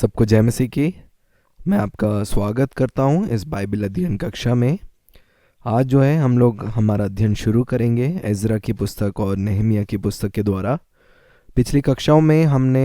सबको जय मसीह की। मैं आपका स्वागत करता हूं इस बाइबल अध्ययन कक्षा में। आज जो है हम लोग हमारा अध्ययन शुरू करेंगे एजरा की पुस्तक और नेहमिया की पुस्तक के द्वारा। पिछली कक्षाओं में हमने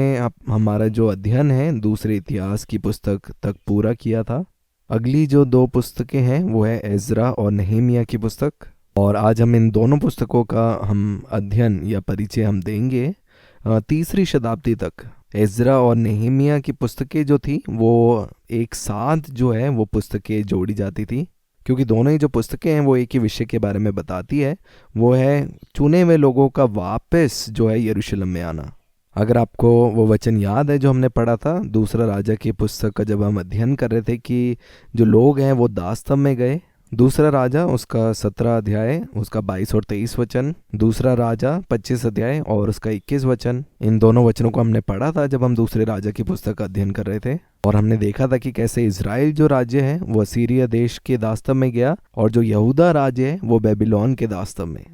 हमारा जो अध्ययन है दूसरे इतिहास की पुस्तक तक पूरा किया था। अगली जो दो पुस्तकें हैं वो है एजरा और नेहमिया की पुस्तक, और आज हम इन दोनों पुस्तकों का हम अध्ययन या परिचय हम देंगे। तीसरी शताब्दी तक एजरा और नेहमिया की पुस्तकें जो थी वो एक साथ जो है वो पुस्तकें जोड़ी जाती थी, क्योंकि दोनों ही जो पुस्तकें हैं वो एक ही विषय के बारे में बताती है। वो है चुने हुए लोगों का वापस जो है यरूशलेम में आना। अगर आपको वो वचन याद है जो हमने पढ़ा था दूसरा राजा की पुस्तक का, जब हम अध्ययन कर रहे थे कि जो लोग हैं वो दास्तम में गए। दूसरा राजा उसका 17 अध्याय उसका 22 और 23 वचन, दूसरा राजा 25 अध्याय और उसका 21 वचन। इन दोनों वचनों को हमने पढ़ा था जब हम दूसरे राजा की पुस्तक का अध्ययन कर रहे थे, और हमने देखा था कि कैसे इजराइल जो राज्य है वो असीरिया देश के दास्तम में गया और जो यहूदा राज्य है वो बेबीलोन के दास्तम में।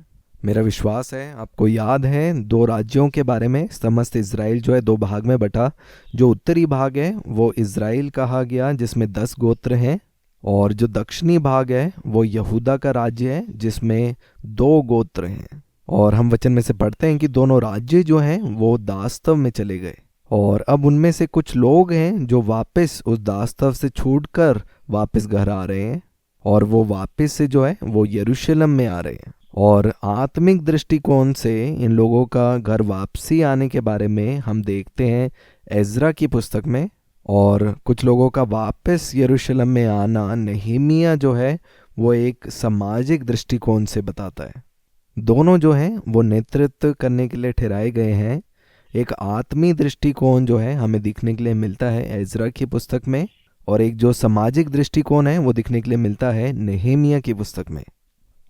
मेरा विश्वास है आपको याद है दो राज्यों के बारे में। समस्त इजराइल जो है दो भाग में बटा। जो उत्तरी भाग है वो इजराइल कहा गया जिसमें 10 गोत्र हैं, और जो दक्षिणी भाग है वो यहूदा का राज्य है जिसमें 2 गोत्र हैं। और हम वचन में से पढ़ते हैं कि दोनों राज्य जो हैं वो दास्तव में चले गए, और अब उनमें से कुछ लोग हैं जो वापस उस दास्तव से छूटकर वापस घर आ रहे हैं, और वो वापस से जो है वो यरूशलेम में आ रहे हैं। और आत्मिक दृष्टिकोण से इन लोगों का घर वापसी आने के बारे में हम देखते हैं एजरा की पुस्तक में, और कुछ लोगों का वापस यरूशलेम में आना नेहमिया जो है वो एक सामाजिक दृष्टिकोण से बताता है। दोनों जो हैं वो नेतृत्व करने के लिए ठहराए गए हैं। एक आत्मीय दृष्टिकोण जो है हमें दिखने के लिए मिलता है एजरा की पुस्तक में, और एक जो सामाजिक दृष्टिकोण है वो दिखने के लिए मिलता है नेहमिया की पुस्तक में।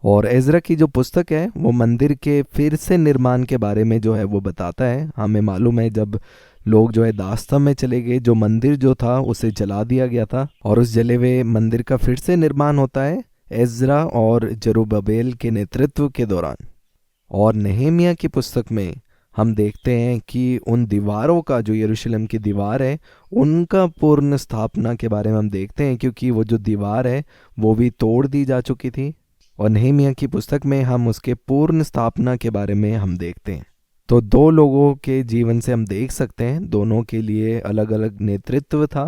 और एजरा की जो पुस्तक है वो मंदिर के फिर से निर्माण के बारे में जो है वो बताता है। हमें मालूम है जब लोग जो है दास्तम में चले गए, जो मंदिर जो था उसे जला दिया गया था, और उस जले हुए मंदिर का फिर से निर्माण होता है एजरा और जरुब्बाबेल के नेतृत्व के दौरान। और नेहमिया की पुस्तक में हम देखते हैं कि उन दीवारों का, जो यरूशलेम की दीवार है, उनका पूर्ण स्थापना के बारे में हम देखते हैं, क्योंकि वो जो दीवार है वो भी तोड़ दी जा चुकी थी। और नेहमिया की पुस्तक में हम उसके पूर्ण स्थापना के बारे में हम देखते हैं। तो दो लोगों के जीवन से हम देख सकते हैं दोनों के लिए अलग अलग नेतृत्व था।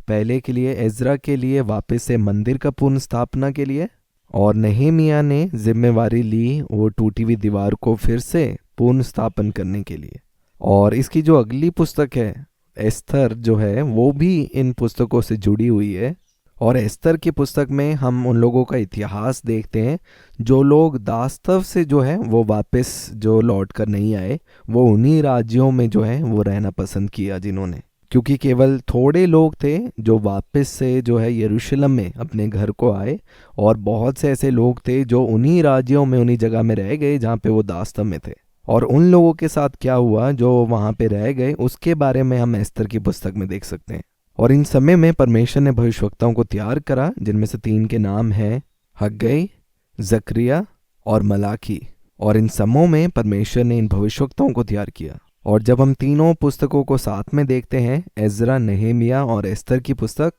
पहले के लिए एजरा के लिए वापस से मंदिर का पूर्ण स्थापना के लिए, और नेहमिया ने जिम्मेवारी ली वो टूटी हुई दीवार को फिर से पूर्ण स्थापन करने के लिए। और इसकी जो अगली पुस्तक है एस्तर जो है वो भी इन पुस्तकों से जुड़ी हुई है। और एस्तर की पुस्तक में हम उन लोगों का इतिहास देखते हैं जो लोग दास्तव से जो है वो वापस जो लौट कर नहीं आए, वो उन्हीं राज्यों में जो है वो रहना पसंद किया जिन्होंने, क्योंकि केवल थोड़े लोग थे जो वापस से जो है यरूशलेम में अपने घर को आए, और बहुत से ऐसे लोग थे जो उन्हीं राज्यों में उन्हीं जगह में रह गए जहाँ पे वो दास्तव में थे। और उन लोगों के साथ क्या हुआ जो वहाँ पे रह गए उसके बारे में हम एस्तर की पुस्तक में देख सकते हैं। और इन समय में परमेश्वर ने भविष्यवक्ताओं को तैयार करा, जिनमें से 3 के नाम हैं हग्गई, जकरिया और मलाकी। और इन समयों में परमेश्वर ने इन भविष्यवक्ताओं को तैयार किया। और जब हम तीनों पुस्तकों को साथ में देखते हैं, एजरा, नेहमिया और एस्तर की पुस्तक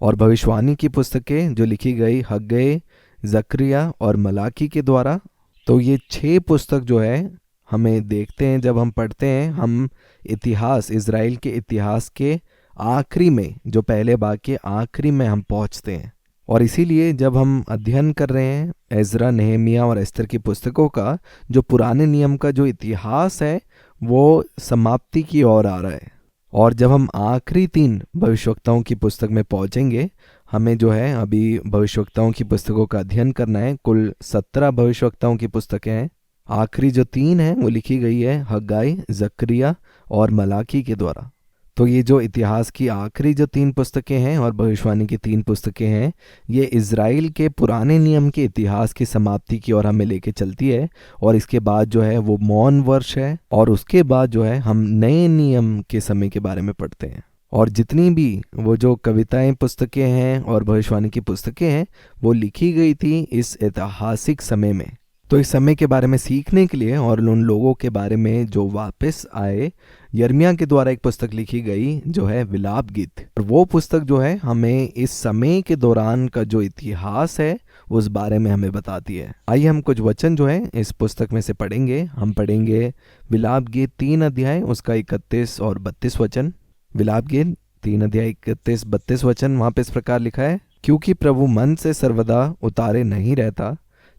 और भविष्यवाणी की पुस्तकें जो लिखी गई हग्गई, जकरिया और मलाकी के द्वारा, तो ये 6 पुस्तक जो है हमें देखते हैं जब हम पढ़ते हैं, हम इतिहास, इजराइल के इतिहास के आखिरी में, जो पहले भाग के आखिरी में हम पहुंचते हैं। और इसीलिए जब हम अध्ययन कर रहे हैं एजरा, नेहमिया और एस्तर की पुस्तकों का, जो पुराने नियम का जो इतिहास है वो समाप्ति की ओर आ रहा है। और जब हम आखिरी 3 भविष्यवक्ताओं की पुस्तक में पहुंचेंगे, हमें जो है अभी भविष्यवक्ताओं की पुस्तकों का अध्ययन करना है। कुल 17 भविष्यवक्ताओं की पुस्तकें हैं। आखिरी जो 3 हैं वो लिखी गई है हग्गाई, जकरिया और मलाकी के द्वारा। तो ये जो इतिहास की आखिरी जो 3 पुस्तकें हैं और भविष्यवाणी की 3 पुस्तकें हैं, ये इजराइल के पुराने नियम के इतिहास की समाप्ति की ओर हमें लेके चलती है। और इसके बाद जो है वो मौन वर्ष है, और उसके बाद जो है हम नए नियम के समय के बारे में पढ़ते हैं। और जितनी भी वो जो कविताएं पुस्तकें हैं और भविष्यवाणी की पुस्तकें हैं वो लिखी गई थी इस ऐतिहासिक समय में। तो इस समय के बारे में सीखने के लिए और उन लोगों के बारे में जो वापस आए, यिर्मयाह के द्वारा एक पुस्तक लिखी गई जो है विलाप गीत। और वो पुस्तक जो है हमें इस समय के दौरान का जो इतिहास है उस बारे में हमें बताती है। आइए हम कुछ वचन जो है इस पुस्तक में से पढ़ेंगे। हम पढ़ेंगे विलाप गीत 3 अध्याय उसका 31 और 32 वचन। विलाप गीत 3 अध्याय 31-32 वचन। वहाँ पे इस प्रकार लिखा है, क्योंकि प्रभु मन से सर्वदा उतारे नहीं रहता,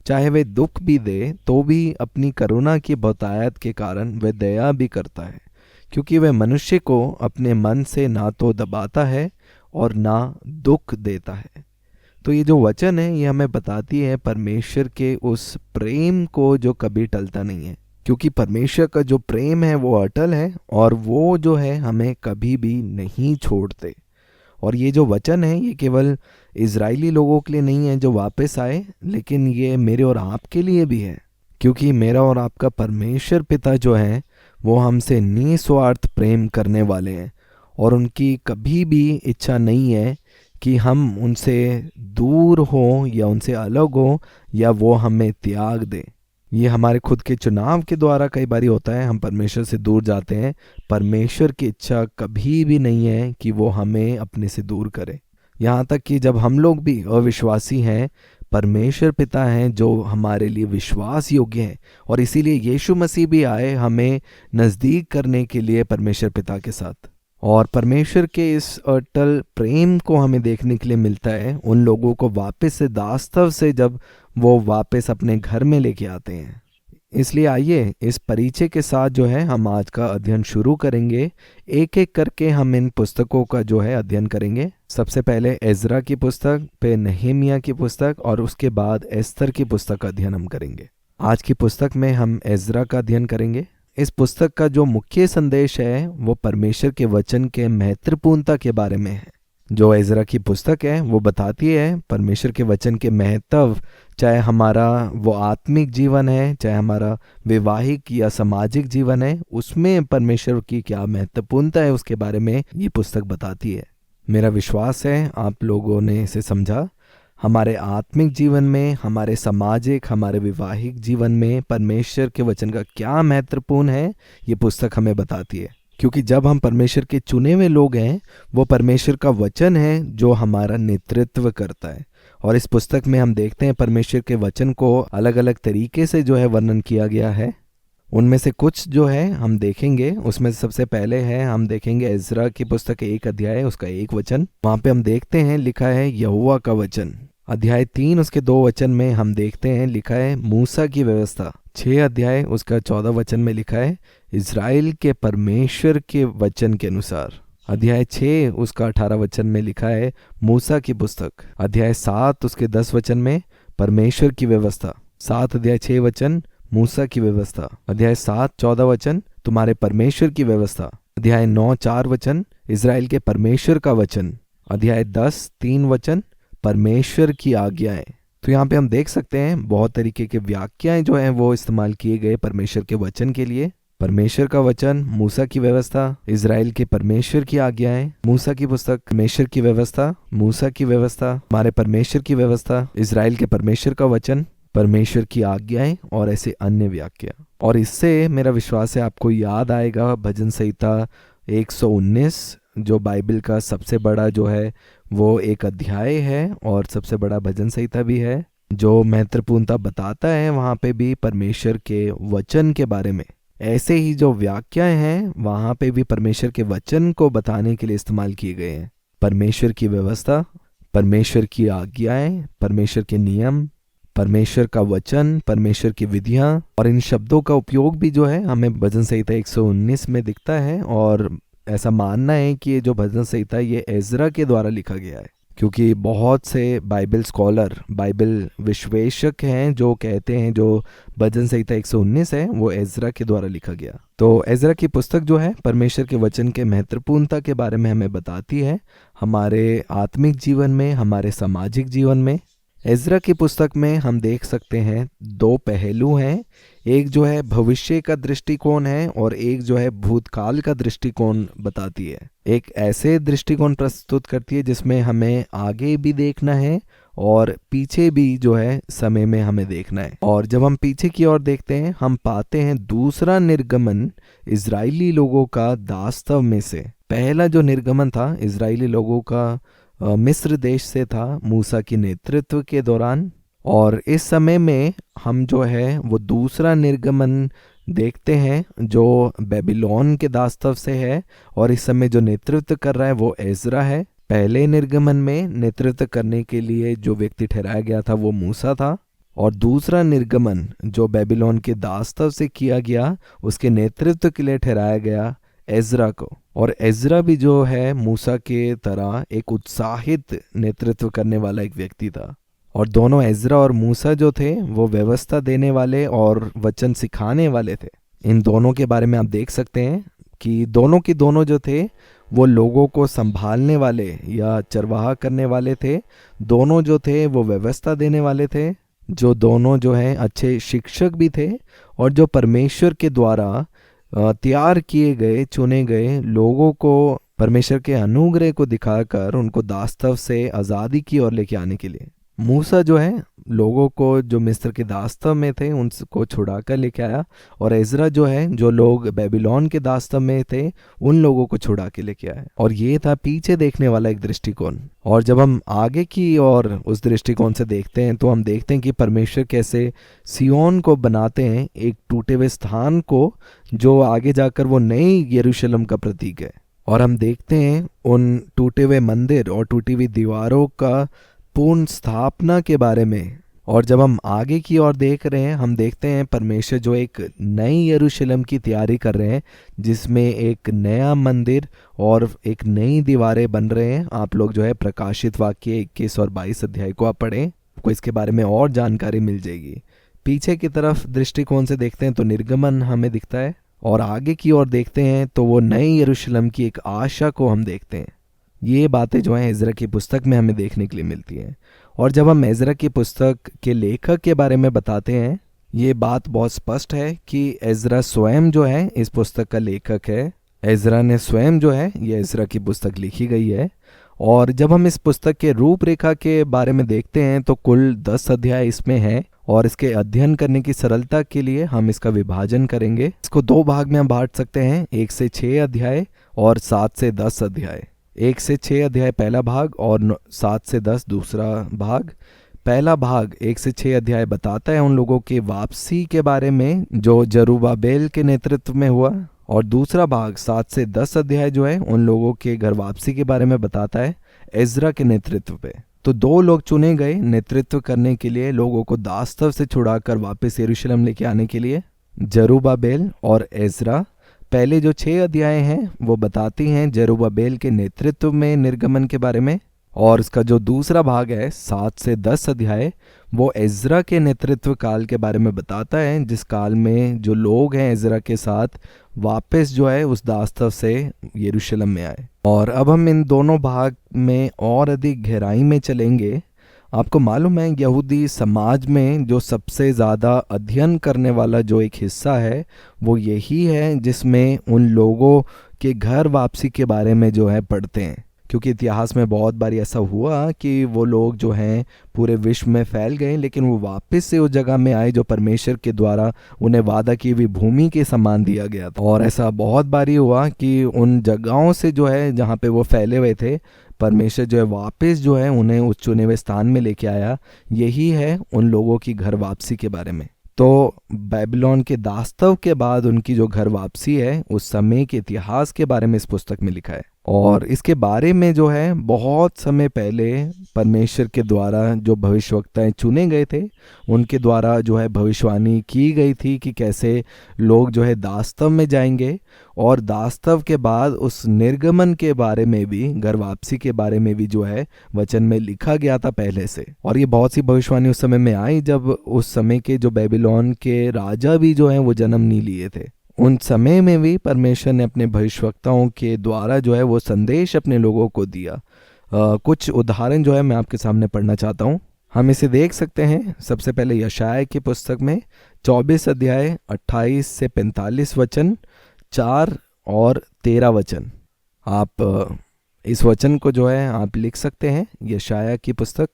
चाहे वे दुख भी दे तो भी अपनी करुणा की बहुतायत के कारण वे दया भी करता है, क्योंकि वह मनुष्य को अपने मन से ना तो दबाता है और ना दुख देता है। तो ये जो वचन है ये हमें बताती है परमेश्वर के उस प्रेम को जो कभी टलता नहीं है, क्योंकि परमेश्वर का जो प्रेम है वो अटल है और वो जो है हमें कभी भी नहीं छोड़ते। और ये जो वचन है ये केवल इजरायली लोगों के लिए नहीं है जो वापस आए, लेकिन ये मेरे और आपके लिए भी है, क्योंकि मेरा और आपका परमेश्वर पिता जो है वो हमसे निस्वार्थ प्रेम करने वाले हैं और उनकी कभी भी इच्छा नहीं है कि हम उनसे दूर हों या उनसे अलग हों या वो हमें त्याग दें। ये हमारे खुद के चुनाव के द्वारा कई बार होता है, हम परमेश्वर से दूर जाते हैं। परमेश्वर की इच्छा कभी भी नहीं है कि वो हमें अपने से दूर करे। यहाँ तक कि जब हम लोग भी अविश्वासी हैं, परमेश्वर पिता हैं जो हमारे लिए विश्वास योग्य हैं, और इसीलिए यीशु मसीह भी आए हमें नज़दीक करने के लिए परमेश्वर पिता के साथ। और परमेश्वर के इस अटल प्रेम को हमें देखने के लिए मिलता है उन लोगों को वापस से दास्तव से जब वो वापस अपने घर में लेके आते हैं। इसलिए आइए इस परिचय के साथ जो है हम आज का अध्ययन शुरू करेंगे। एक एक करके हम इन पुस्तकों का जो है अध्ययन करेंगे। सबसे पहले एजरा की पुस्तक, फिर नहमिया की पुस्तक और उसके बाद एस्तर की पुस्तक का अध्ययन हम करेंगे। आज की पुस्तक में हम एजरा का अध्ययन करेंगे। इस पुस्तक का जो मुख्य संदेश है वो परमेश्वर के वचन के महत्वपूर्णता के बारे में है। जो एजरा की पुस्तक है वो बताती है परमेश्वर के वचन के महत्व, चाहे हमारा वो आत्मिक जीवन है, चाहे हमारा वैवाहिक या सामाजिक जीवन है, उसमें परमेश्वर की क्या महत्वपूर्णता है उसके बारे में ये पुस्तक बताती है। मेरा विश्वास है आप लोगों ने इसे समझा। हमारे आत्मिक जीवन में, हमारे सामाजिक, हमारे वैवाहिक जीवन में परमेश्वर के वचन का क्या महत्वपूर्ण है ये पुस्तक हमें बताती है। क्योंकि जब हम परमेश्वर के चुने हुए लोग हैं, वो परमेश्वर का वचन है जो हमारा नेतृत्व करता है। और इस पुस्तक में हम देखते हैं परमेश्वर के वचन को अलग अलग तरीके से जो है वर्णन किया गया है। उनमें से कुछ जो है हम देखेंगे। उसमें सबसे पहले है हम देखेंगे एजरा की पुस्तक 1 अध्याय उसका 1 वचन। वहाँ पे हम देखते हैं लिखा है यहोवा का वचन। अध्याय 3 उसके 2 वचन में हम देखते हैं लिखा है मूसा की व्यवस्था। 6 अध्याय उसका 14 वचन में लिखा है इज़राइल के परमेश्वर के वचन के अनुसार। अध्याय 6 उसका 18 वचन में लिखा है मूसा की पुस्तक। अध्याय 7 उसके 10 वचन में परमेश्वर की व्यवस्था। 7 अध्याय 6 वचन मूसा की व्यवस्था। अध्याय 7 14 वचन तुम्हारे परमेश्वर की व्यवस्था। अध्याय 9 4 वचन इज़राइल के परमेश्वर का वचन। अध्याय 10 3 वचन परमेश्वर की आज्ञाएं। तो यहाँ पे हम देख सकते हैं बहुत तरीके के व्याख्याएं जो हैं वो इस्तेमाल किए गए परमेश्वर के वचन के लिए। परमेश्वर का वचन, मूसा की व्यवस्था, इज़राइल के परमेश्वर की आज्ञाएं। मूसा की पुस्तक, परमेश्वर की व्यवस्था, मूसा की व्यवस्था, हमारे परमेश्वर की व्यवस्था, इज़राइल के परमेश्वर का वचन, परमेश्वर की आज्ञाएं और ऐसे अन्य व्याख्या। और इससे मेरा विश्वास है आपको याद आएगा भजन संहिता 119 जो बाइबल का सबसे बड़ा जो है वो एक अध्याय है और सबसे बड़ा भजन संहिता भी है, जो महत्वपूर्णता बताता है वहाँ पे भी परमेश्वर के वचन के बारे में। ऐसे ही जो व्याख्याएं हैं वहाँ पे भी परमेश्वर के वचन को बताने के लिए इस्तेमाल किए गए हैं। परमेश्वर की व्यवस्था, परमेश्वर की आज्ञाएं, परमेश्वर के नियम, परमेश्वर का वचन, परमेश्वर की विधियां। और इन शब्दों का उपयोग भी जो है हमें भजन संहिता 119 में दिखता है। और ऐसा मानना है कि ये जो भजन संहिता ये एजरा के द्वारा लिखा गया है, क्योंकि बहुत से बाइबल स्कॉलर, बाइबल विश्लेषक हैं जो कहते हैं जो भजन संहिता 119 है वो एजरा के द्वारा लिखा गया। तो एजरा की पुस्तक जो है परमेश्वर के वचन के महत्वपूर्णता के बारे में हमें बताती है हमारे आत्मिक जीवन में, हमारे सामाजिक जीवन में। एजरा की पुस्तक में हम देख सकते हैं 2 पहलू हैं। एक जो है भविष्य का दृष्टिकोण है और एक जो है भूतकाल का दृष्टिकोण बताती है। एक ऐसे दृष्टिकोण प्रस्तुत करती है जिसमें हमें आगे भी देखना है और पीछे भी जो है समय में हमें देखना है। और जब हम पीछे की ओर देखते हैं, हम पाते हैं दूसरा निर्गमन इजरायली लोगों का दास्तव में से। पहला जो निर्गमन था इजरायली लोगों का मिस्र देश से था, मूसा की नेतृत्व के दौरान। और इस समय में हम जो है वो दूसरा निर्गमन देखते हैं जो बेबीलोन के दास्तव से है। और इस समय जो नेतृत्व कर रहा है वो एजरा है। पहले निर्गमन में नेतृत्व करने के लिए जो व्यक्ति ठहराया गया था वो मूसा था, और दूसरा निर्गमन जो बेबीलोन के दास्तव से किया गया उसके नेतृत्व के लिए ठहराया गया एजरा को। और एजरा भी जो है मूसा के तरह एक उत्साहित नेतृत्व करने वाला एक व्यक्ति था। और दोनों एजरा और मूसा जो थे वो व्यवस्था देने वाले और वचन सिखाने वाले थे। इन दोनों के बारे में आप देख सकते हैं कि दोनों की दोनों जो थे वो लोगों को संभालने वाले या चरवाहा करने वाले थे। दोनों जो थे वो व्यवस्था देने वाले थे, जो दोनों जो है अच्छे शिक्षक भी थे, और जो परमेश्वर के द्वारा तैयार किए गए चुने गए लोगों को परमेश्वर के अनुग्रह को दिखाकर उनको दास्तव से आज़ादी की ओर लेके आने के लिए। मूसा जो है लोगों को जो मिस्र के दास्तव में थे उनको छुड़ा कर लेके आया, और एजरा जो है जो लोग बेबीलोन के दास्तव में थे उन लोगों को छुड़ा के लेके आया। और ये था पीछे देखने वाला एक दृष्टिकोण। और जब हम आगे की और उस दृष्टिकोण से देखते हैं तो हम देखते हैं कि परमेश्वर कैसे सियोन को बनाते हैं, एक टूटे हुए स्थान को, जो आगे जाकर वो नई यरूशलेम का प्रतीक है। और हम देखते हैं उन टूटे हुए मंदिर और टूटी हुई दीवारों का पूर्ण स्थापना के बारे में। और जब हम आगे की ओर देख रहे हैं हम देखते हैं परमेश्वर जो एक नई यरूशलेम की तैयारी कर रहे हैं, जिसमें एक नया मंदिर और एक नई दीवारें बन रहे हैं। आप लोग जो है प्रकाशित वाक्य 21 और 22 अध्याय को आप पढ़ें, आपको इसके बारे में और जानकारी मिल जाएगी। पीछे की तरफ दृष्टिकोण से देखते हैं तो निर्गमन हमें दिखता है, और आगे की ओर देखते हैं तो वो नई यरूशलेम की एक आशा को हम देखते हैं। ये बातें जो हैं एजरा की पुस्तक में हमें देखने के लिए मिलती हैं। और जब हम एजरा की पुस्तक के लेखक के बारे में बताते हैं, ये बात बहुत स्पष्ट है कि एजरा स्वयं जो है इस पुस्तक का लेखक है। एजरा ने स्वयं जो है ये एजरा की पुस्तक लिखी गई है। और जब हम इस पुस्तक के रूपरेखा के बारे में देखते हैं तो कुल 10 अध्याय इसमें हैं, और इसके अध्ययन करने की सरलता के लिए हम इसका विभाजन करेंगे। इसको 2 भाग में हम बांट सकते हैं, 1 से 6 अध्याय और 7 से 10 अध्याय। 1 से 6 अध्याय पहला भाग और 7 से 10 दूसरा भाग। पहला भाग 1 से 6 अध्याय बताता है उन लोगों की वापसी के बारे में जो जरुब्बाबेल के नेतृत्व में हुआ, और दूसरा भाग 7 से 10 अध्याय जो है उन लोगों के घर वापसी के बारे में बताता है एजरा के नेतृत्व पे। तो 2 लोग चुने गए नेतृत्व करने के लिए, लोगों को दास्तव से छुड़ाकर वापस यरूशलेम लेके आने के लिए, जरुब्बाबेल और एजरा। पहले जो 6 अध्याय हैं वो बताती हैं जरुब्बाबेल के नेतृत्व में निर्गमन के बारे में, और इसका जो दूसरा भाग है 7 से 10 अध्याय वो एजरा के नेतृत्व काल के बारे में बताता है, जिस काल में जो लोग हैं एजरा के साथ वापस जो है उस दास्तव से यरूशलेम में आए। और अब हम इन दोनों भाग में और अधिक गहराई में चलेंगे। आपको मालूम है यहूदी समाज में जो सबसे ज़्यादा अध्ययन करने वाला जो एक हिस्सा है वो यही है जिसमें उन लोगों के घर वापसी के बारे में जो है पढ़ते हैं, क्योंकि इतिहास में बहुत बार ऐसा हुआ कि वो लोग जो हैं पूरे विश्व में फैल गए, लेकिन वो वापस से उस जगह में आए जो परमेश्वर के द्वारा उन्हें वादा की हुई भूमि के समान दिया गया था। और ऐसा बहुत बार ही हुआ कि उन जगहों से जो है जहाँ पे वो फैले हुए थे परमेश्वर जो है वापस जो है उन्हें उस चुने हुए स्थान में लेके आया। यही है उन लोगों की घर वापसी के बारे में। तो बेबीलोन के दास्तव के बाद उनकी जो घर वापसी है उस समय के इतिहास के बारे में इस पुस्तक में लिखा है, और इसके बारे में जो है बहुत समय पहले परमेश्वर के द्वारा जो भविष्यवक्ताएं चुने गए थे उनके द्वारा जो है भविष्यवाणी की गई थी कि कैसे लोग जो है दास्तव में जाएंगे, और दास्तव के बाद उस निर्गमन के बारे में भी, घर वापसी के बारे में भी जो है वचन में लिखा गया था पहले से। और ये बहुत सी भविष्यवाणी उस समय में आई जब उस समय के जो बेबीलोन के राजा भी जो है वो जन्म नहीं लिए थे। उन समय में भी परमेश्वर ने अपने भविष्यवक्ताओं के द्वारा जो है वो संदेश अपने लोगों को दिया। कुछ उदाहरण जो है मैं आपके सामने पढ़ना चाहता हूँ। हम इसे देख सकते हैं सबसे पहले यशायाह की पुस्तक में 24 अध्याय 28 से 45 वचन, 4 और 13 वचन। आप इस वचन को जो है आप लिख सकते हैं। यशायाह की पुस्तक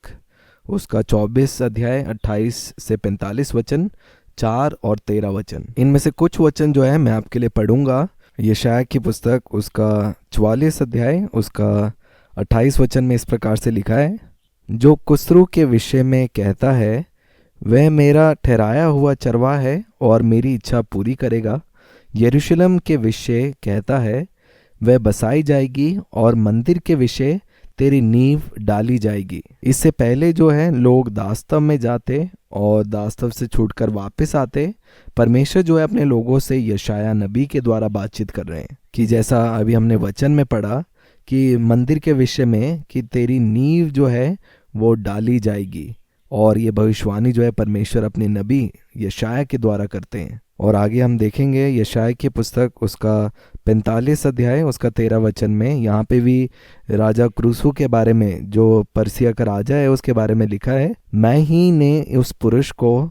उसका 24 अध्याय 28 से 45 वचन, 4 और 13 वचन। इनमें से कुछ वचन जो है मैं आपके लिए पढ़ूंगा। यशायाह की पुस्तक उसका 44 अध्याय उसका 28 वचन में इस प्रकार से लिखा है, जो कुस्रू के विषय में कहता है, वह मेरा ठहराया हुआ चरवाहा है और मेरी इच्छा पूरी करेगा। यरूशलेम के विषय कहता है, वह बसाई जाएगी और मंदिर के विषय तेरी नींव डाली जाएगी। इससे पहले जो है लोग दास्तव में जाते और दास्तव से छूटकर वापस आते। परमेश्वर जो है अपने लोगों से यशायाह नबी के द्वारा बातचीत कर रहे हैं कि जैसा अभी हमने वचन में पढ़ा कि मंदिर के विषय में कि तेरी नींव जो है वो डाली जाएगी। और ये भविष्यवाणी जो है परमेश्वर अपने नबी यशायाह के द्वारा करते हैं। और आगे हम देखेंगे यशायाह की पुस्तक उसका 45 अध्याय उसका 13 वचन में, यहाँ पे भी राजा क्रूसू के बारे में, जो पर्सिया का राजा है, उसके बारे में लिखा है, मैं ही ने उस पुरुष को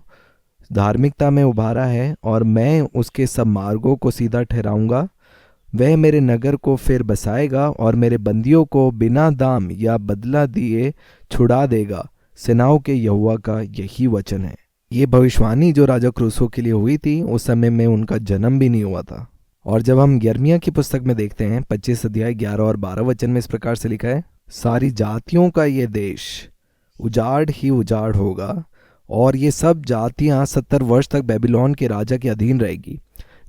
धार्मिकता में उभारा है और मैं उसके सब मार्गों को सीधा ठहराऊंगा। वह मेरे नगर को फिर बसाएगा और मेरे बंदियों को बिना दाम या बदला दिए छुड़ा देगा। सेनाओं के यहोवा का यही वचन है। ये भविष्यवाणी जो राजा क्रूसो के लिए हुई थी, उस समय में उनका जन्म भी नहीं हुआ था। और जब हम यिर्मयाह की पुस्तक में देखते हैं 25 अध्याय 11 और 12 वचन में इस प्रकार से लिखा है, सारी जातियों का ये देश उजाड़ ही उजाड़ होगा और ये सब जातियां 70 वर्ष तक बेबीलोन के राजा के अधीन रहेगी।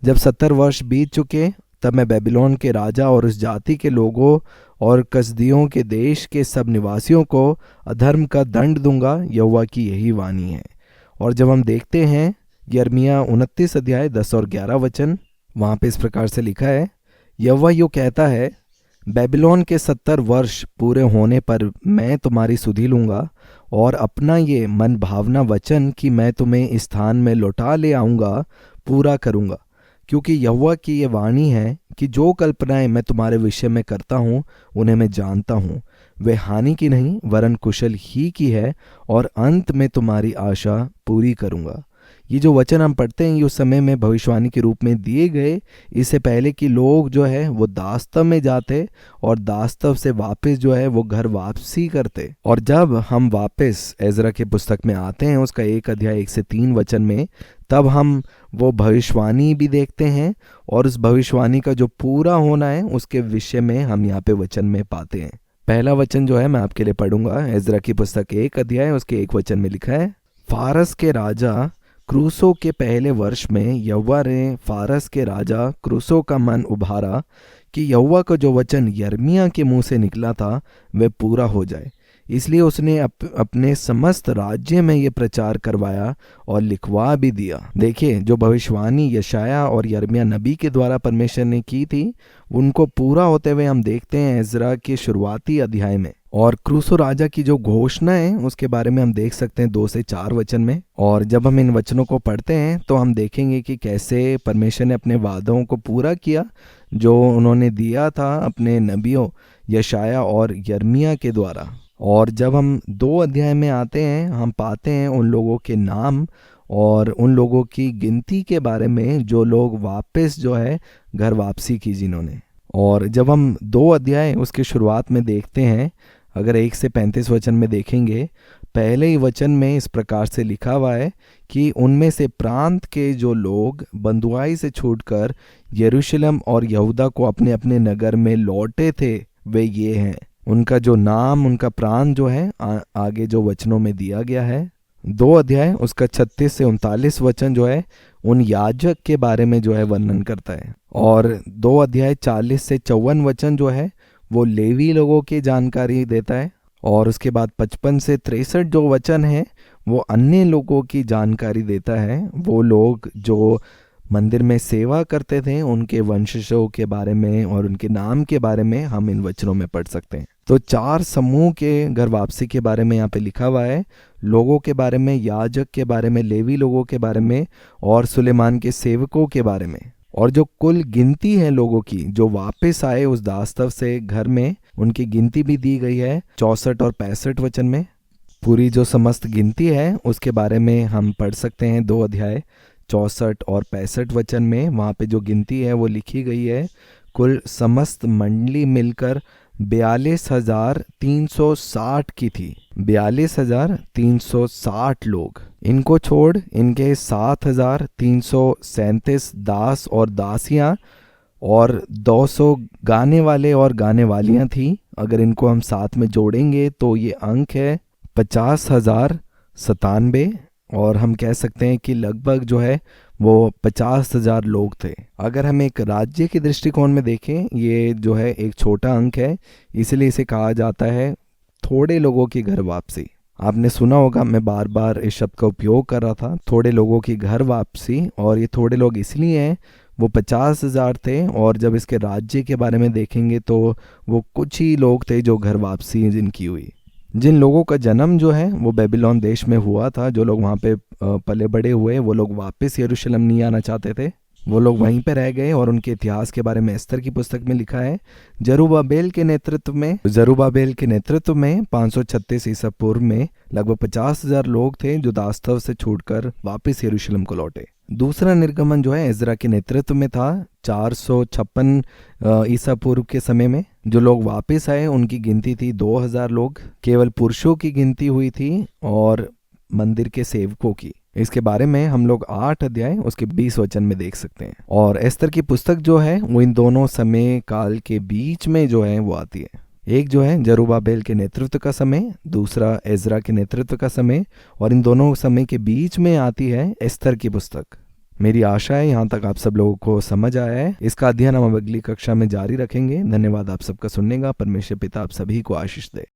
जब 70 वर्ष बीत चुके तब मैं बेबीलोन के राजा और उस जाति के लोगों और कसदियों के देश के सब निवासियों को अधर्म का दंड दूंगा। यहोवा की यही वाणी है। और जब हम देखते हैं यिर्मयाह 29 अध्याय 10 और 11 वचन, वहाँ पे इस प्रकार से लिखा है, यहोवा यूँ कहता है, बेबीलोन के 70 वर्ष पूरे होने पर मैं तुम्हारी सुधि लूँगा और अपना ये मन भावना वचन कि मैं तुम्हें इस स्थान में लौटा ले आऊँगा पूरा करूँगा। क्योंकि यहोवा की ये वाणी है कि जो कल्पनाएं मैं तुम्हारे विषय में करता हूँ उन्हें मैं जानता हूँ, वे हानि की नहीं वरन कुशल ही की है और अंत में तुम्हारी आशा पूरी करूँगा। ये जो वचन हम पढ़ते हैं ये उस समय में भविष्यवाणी के रूप में दिए गए, इससे पहले कि लोग जो है वो दास्तव में जाते और दास्तव से वापस जो है वो घर वापसी करते। और जब हम वापस एजरा के पुस्तक में आते हैं उसका 1 अध्याय 1 से 3 वचन में, तब हम वो भविष्यवाणी भी देखते हैं और उस भविष्यवाणी का जो पूरा होना है उसके विषय में हम यहाँ पे वचन में पाते हैं। पहला वचन जो है मैं आपके लिए पढ़ूंगा। एजरा की पुस्तक 1 अध्याय उसके 1 वचन में लिखा है, फारस के राजा क्रूसो के पहले वर्ष में यहोवा ने फारस के राजा क्रूसो का मन उभारा कि यहोवा का जो वचन यिर्मयाह के मुंह से निकला था वह पूरा हो जाए। इसलिए उसने अपने समस्त राज्य में ये प्रचार करवाया और लिखवा भी दिया। देखिए, जो भविष्यवाणी यशायाह और यिर्मयाह नबी के द्वारा परमेश्वर ने की थी उनको पूरा होते हुए हम देखते हैं एजरा के शुरुआती अध्याय में। और क्रूसो राजा की जो घोषणा है उसके बारे में हम देख सकते हैं 2 से 4 वचन में। और जब हम इन वचनों को पढ़ते हैं तो हम देखेंगे कि कैसे परमेश्वर ने अपने वादों को पूरा किया जो उन्होंने दिया था अपने नबियों यशायाह और यिर्मयाह के द्वारा। और जब हम 2 अध्याय में आते हैं हम पाते हैं उन लोगों के नाम और उन लोगों की गिनती के बारे में जो लोग वापस जो है घर वापसी की जिन्होंने। और जब हम 2 अध्याय उसके शुरुआत में देखते हैं, अगर 1 से 35 वचन में देखेंगे, पहले ही वचन में इस प्रकार से लिखा हुआ है कि उनमें से प्रांत के जो लोग बंधुआई से छूटकर यरूशलेम और यहूदा को अपने अपने नगर में लौटे थे वे ये हैं। उनका जो नाम, उनका प्रांत जो है आगे जो वचनों में दिया गया है। 2 अध्याय उसका 36 से 39 वचन जो है उन याजक के बारे में जो है वर्णन करता है। और 2 अध्याय 40 से 54 वचन जो है वो लेवी लोगों की जानकारी देता है। और उसके बाद 55 से 63 जो वचन है वो अन्य लोगों की जानकारी देता है। वो लोग जो मंदिर में सेवा करते थे उनके वंशजों के बारे में और उनके नाम के बारे में हम इन वचनों में पढ़ सकते हैं। तो 4 समूह के घर वापसी के बारे में यहाँ पे लिखा हुआ है, लोगों के बारे में, याजक के बारे में, लेवी लोगों के बारे में और सुलेमान के सेवकों के बारे में। और जो कुल गिनती है लोगों की जो वापस आए उस दास्तव से घर में, उनकी गिनती भी दी गई है 64 और 65 वचन में। पूरी जो समस्त गिनती है उसके बारे में हम पढ़ सकते हैं 2 अध्याय 64 और 65 वचन में। वहाँ पे जो गिनती है वो लिखी गई है, कुल समस्त मंडली मिलकर 42,360 की थी। 42,360 लोग। इनको छोड़ इनके 7,337 दास और दासियां और 200 गाने वाले और गाने वालियां थी। अगर इनको हम साथ में जोड़ेंगे तो ये अंक है 50,097। और हम कह सकते हैं कि लगभग जो है वो 50,000 लोग थे। अगर हम एक राज्य के दृष्टिकोण में देखें, ये जो है एक छोटा अंक है, इसलिए इसे कहा जाता है थोड़े लोगों की घर वापसी। आपने सुना होगा, मैं बार बार इस शब्द का उपयोग कर रहा था, थोड़े लोगों की घर वापसी। और ये थोड़े लोग इसलिए हैं, वो 50,000 थे, और जब इसके राज्य के बारे में देखेंगे तो वो कुछ ही लोग थे जो घर वापसी जिनकी हुई। जिन लोगों का जन्म जो है वो बेबीलोन देश में हुआ था, जो लोग वहाँ पे पले बड़े हुए, वो लोग वापस यरूशलेम नहीं आना चाहते थे, वो लोग वहीं पे रह गए। और उनके इतिहास के बारे में एस्तर की पुस्तक में लिखा है, जरुब्बाबेल के नेतृत्व में 536 ईसा पूर्व में लगभग 50,000 लोग थे जो दास्तव से छूटकर वापस यरूशलेम को लौटे। दूसरा निर्गमन जो है एजरा के नेतृत्व में था 456 ईसा पूर्व के समय में। जो लोग वापस आए उनकी गिनती थी 2,000 लोग। केवल पुरुषों की गिनती हुई थी और मंदिर के सेवकों की। इसके बारे में हम लोग 8 अध्याय उसके 20 वचन में देख सकते हैं। और एस्तर की पुस्तक जो है वो इन दोनों समय काल के बीच में जो है वो आती है। एक जो है जरुब्बाबेल के नेतृत्व का समय, दूसरा एजरा के नेतृत्व का समय, और इन दोनों समय के बीच में आती है एस्तर की पुस्तक। मेरी आशा है यहाँ तक आप सब लोगों को समझ आया है। इसका अध्ययन हम अगली कक्षा में जारी रखेंगे। धन्यवाद आप सबका सुनने का। परमेश्वर पिता आप सभी को आशीष दे।